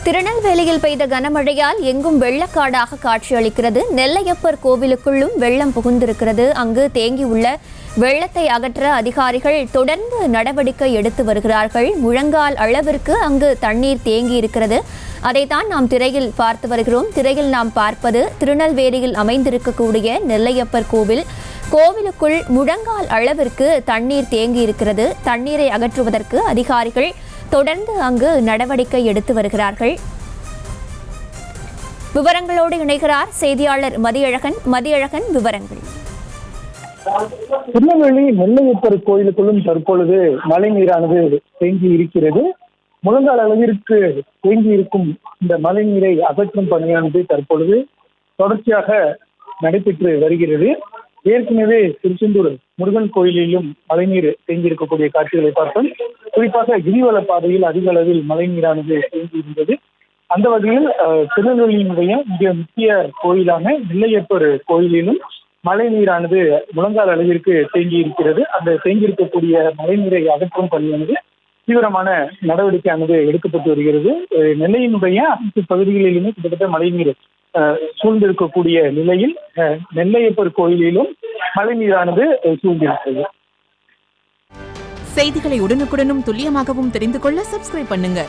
திருநெல்வேலியில் பெய்த கனமழையால் எங்கும் வெள்ளக்காடாக காட்சியளிக்கிறது. நெல்லையப்பர் கோவிலுக்குள்ளும் வெள்ளம் புகுந்திருக்கிறது. அங்கு தேங்கியுள்ள வெள்ளத்தை அகற்ற அதிகாரிகள் தொடர்ந்து நடவடிக்கை எடுத்து வருகிறார்கள். முழங்கால் அளவிற்கு அங்கு தண்ணீர் தேங்கி இருக்கிறது. அதைத்தான் நாம் திரையில் பார்த்து வருகிறோம். திரையில் நாம் பார்ப்பது திருநெல்வேலியில் அமைந்திருக்கக்கூடிய நெல்லையப்பர் கோவில். கோவிலுக்குள் முழங்கால் அளவிற்கு தண்ணீர் தேங்கி இருக்கிறது. தண்ணீரை அகற்றுவதற்கு அதிகாரிகள் தொடர்ந்து அங்கு நடவடிக்கை எடுத்து வருகிறார்கள். விவரங்களோடு இணைகிறார் செய்தியாளர் மதியழகன். விவரங்கள். திருநெல்வேலி நெல்லையப்பர் கோயிலுக்குள்ளும் தற்பொழுது மழை நீரானது தேங்கி இருக்கிறது. முழங்கால் அளவிற்கு தேங்கி இருக்கும் இந்த மழை நீரை அகற்றும் பணியானது தற்பொழுது தொடர்ச்சியாக நடைபெற்று வருகிறது. ஏற்கனவே திருச்செந்தூர் முருகன் கோயிலிலும் மழைநீர் தேங்கி இருக்கக்கூடிய காட்சிகளை பார்த்தோம். குறிப்பாக கிரிவல பாதையில் அதிக அளவில் மழை நீரானது தேங்கி இருந்தது. அந்த வகையில் திருநெல்வேலியினுடைய மிக முக்கிய கோயிலான நெல்லையப்பர் கோயிலிலும் மழை நீரானது முழங்கால் அளவிற்கு தேங்கி இருக்கிறது. அந்த தேங்கி இருக்கக்கூடிய மழை நீரை அகற்றும் பணியானது தீவிரமான நடவடிக்கையானது எடுக்கப்பட்டு வருகிறது. நெல்லையினுடைய அனைத்து பகுதிகளிலுமே கிட்டத்தட்ட மழை நீர் சூழ்ந்திருக்கக்கூடிய நிலையில் நெல்லையப்பர் கோயிலிலும் மழை நீரானது சூழ்ந்திருக்கிறது. செய்திகளை உடனுக்குடனும் துல்லியமாகவும் தெரிந்து கொள்ள சப்ஸ்கிரைப் பண்ணுங்க.